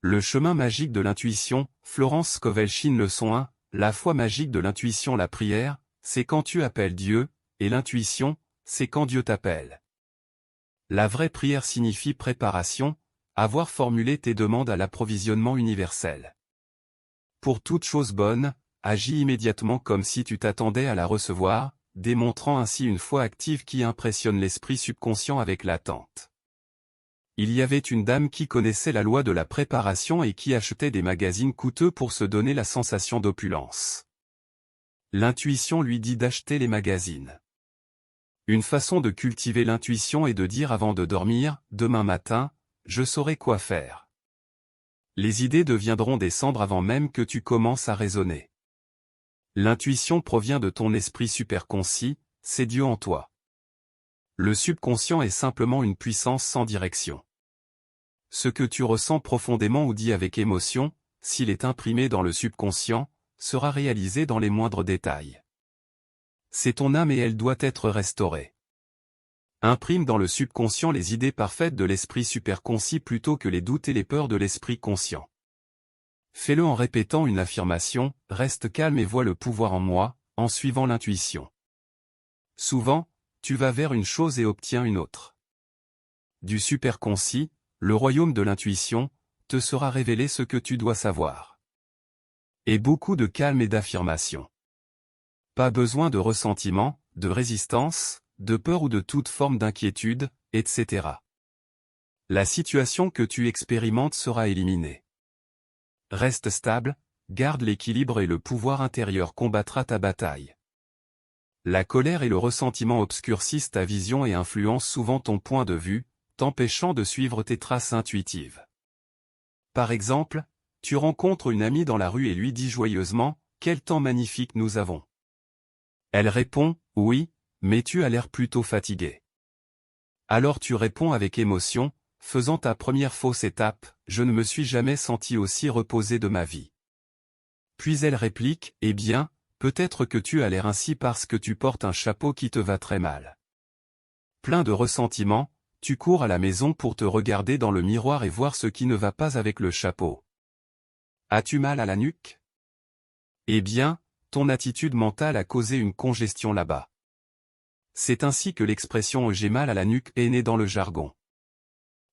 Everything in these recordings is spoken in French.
Le chemin magique de l'intuition, Florence Scovel-Shinn leçon 1, la foi magique de l'intuition. La prière, c'est quand tu appelles Dieu, et l'intuition, c'est quand Dieu t'appelle. La vraie prière signifie préparation, avoir formulé tes demandes à l'approvisionnement universel. Pour toute chose bonne, agis immédiatement comme si tu t'attendais à la recevoir, démontrant ainsi une foi active qui impressionne l'esprit subconscient avec l'attente. Il y avait une dame qui connaissait la loi de la préparation et qui achetait des magazines coûteux pour se donner la sensation d'opulence. L'intuition lui dit d'acheter les magazines. Une façon de cultiver l'intuition est de dire avant de dormir, demain matin, je saurai quoi faire. Les idées deviendront des cendres avant même que tu commences à raisonner. L'intuition provient de ton esprit superconscient, c'est Dieu en toi. Le subconscient est simplement une puissance sans direction. Ce que tu ressens profondément ou dis avec émotion, s'il est imprimé dans le subconscient, sera réalisé dans les moindres détails. C'est ton âme et elle doit être restaurée. Imprime dans le subconscient les idées parfaites de l'esprit superconscient plutôt que les doutes et les peurs de l'esprit conscient. Fais-le en répétant une affirmation, reste calme et vois le pouvoir en moi, en suivant l'intuition. Souvent, tu vas vers une chose et obtiens une autre. Du superconscient, le royaume de l'intuition, te sera révélé ce que tu dois savoir. Et beaucoup de calme et d'affirmation. Pas besoin de ressentiment, de résistance, de peur ou de toute forme d'inquiétude, etc. La situation que tu expérimentes sera éliminée. Reste stable, garde l'équilibre et le pouvoir intérieur combattra ta bataille. La colère et le ressentiment obscurcissent ta vision et influencent souvent ton point de vue, t'empêchant de suivre tes traces intuitives. Par exemple, tu rencontres une amie dans la rue et lui dis joyeusement, « Quel temps magnifique nous avons !» Elle répond, « Oui, mais tu as l'air plutôt fatigué. » Alors tu réponds avec émotion, faisant ta première fausse étape, « Je ne me suis jamais senti aussi reposé de ma vie. » Puis elle réplique, « Eh bien, peut-être que tu as l'air ainsi parce que tu portes un chapeau qui te va très mal. » Plein de ressentiment, tu cours à la maison pour te regarder dans le miroir et voir ce qui ne va pas avec le chapeau. As-tu mal à la nuque? Eh bien, ton attitude mentale a causé une congestion là-bas. C'est ainsi que l'expression « j'ai mal à la nuque » est née dans le jargon.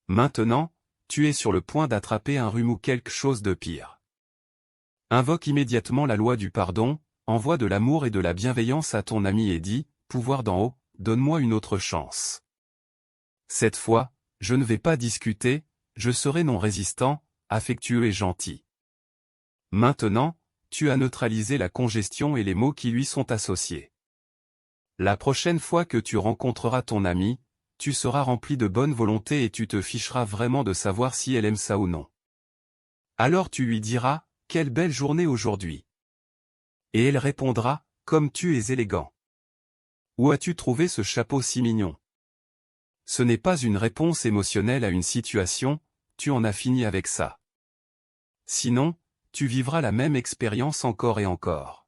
Maintenant, tu es sur le point d'attraper un rhume ou quelque chose de pire. Invoque immédiatement la loi du pardon, envoie de l'amour et de la bienveillance à ton ami et dis, « Pouvoir d'en haut, donne-moi une autre chance. Cette fois, je ne vais pas discuter, je serai non résistant, affectueux et gentil. » Maintenant, tu as neutralisé la congestion et les maux qui lui sont associés. La prochaine fois que tu rencontreras ton ami, tu seras rempli de bonne volonté et tu te ficheras vraiment de savoir si elle aime ça ou non. Alors tu lui diras, « Quelle belle journée aujourd'hui !» Et elle répondra, « Comme tu es élégant. Où as-tu trouvé ce chapeau si mignon ?» Ce n'est pas une réponse émotionnelle à une situation, tu en as fini avec ça. Sinon, tu vivras la même expérience encore et encore.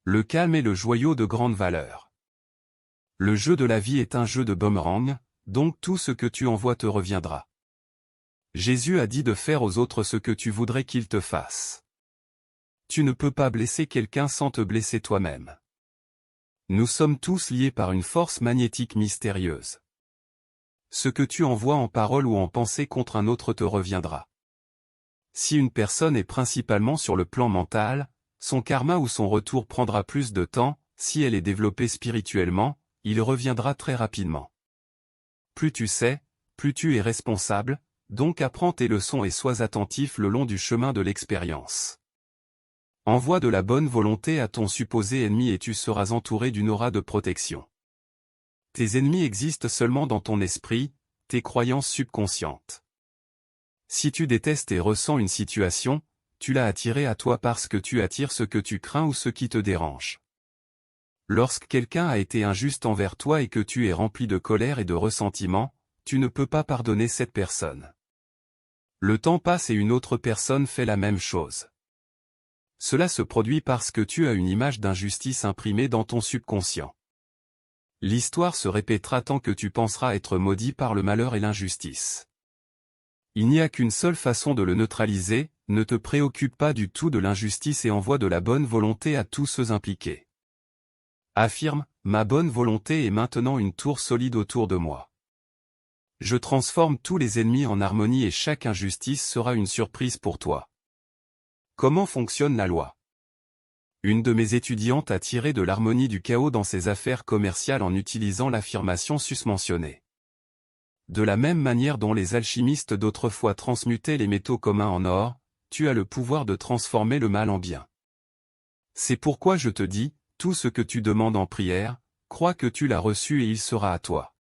Le calme est le joyau de grande valeur. Le jeu de la vie est un jeu de boomerang, donc tout ce que tu envoies te reviendra. Jésus a dit de faire aux autres ce que tu voudrais qu'ils te fassent. Tu ne peux pas blesser quelqu'un sans te blesser toi-même. Nous sommes tous liés par une force magnétique mystérieuse. Ce que tu envoies en parole ou en pensée contre un autre te reviendra. Si une personne est principalement sur le plan mental, son karma ou son retour prendra plus de temps, si elle est développée spirituellement, il reviendra très rapidement. Plus tu sais, plus tu es responsable, donc apprends tes leçons et sois attentif le long du chemin de l'expérience. Envoie de la bonne volonté à ton supposé ennemi et tu seras entouré d'une aura de protection. Tes ennemis existent seulement dans ton esprit, tes croyances subconscientes. Si tu détestes et ressens une situation, tu l'as attirée à toi parce que tu attires ce que tu crains ou ce qui te dérange. Lorsque quelqu'un a été injuste envers toi et que tu es rempli de colère et de ressentiment, tu ne peux pas pardonner cette personne. Le temps passe et une autre personne fait la même chose. Cela se produit parce que tu as une image d'injustice imprimée dans ton subconscient. L'histoire se répétera tant que tu penseras être maudit par le malheur et l'injustice. Il n'y a qu'une seule façon de le neutraliser, ne te préoccupe pas du tout de l'injustice et envoie de la bonne volonté à tous ceux impliqués. Affirme, ma bonne volonté est maintenant une tour solide autour de moi. Je transforme tous les ennemis en harmonie et chaque injustice sera une surprise pour toi. Comment fonctionne la loi? Une de mes étudiantes a tiré de l'harmonie du chaos dans ses affaires commerciales en utilisant l'affirmation susmentionnée. De la même manière dont les alchimistes d'autrefois transmutaient les métaux communs en or, tu as le pouvoir de transformer le mal en bien. C'est pourquoi je te dis, tout ce que tu demandes en prière, crois que tu l'as reçu et il sera à toi.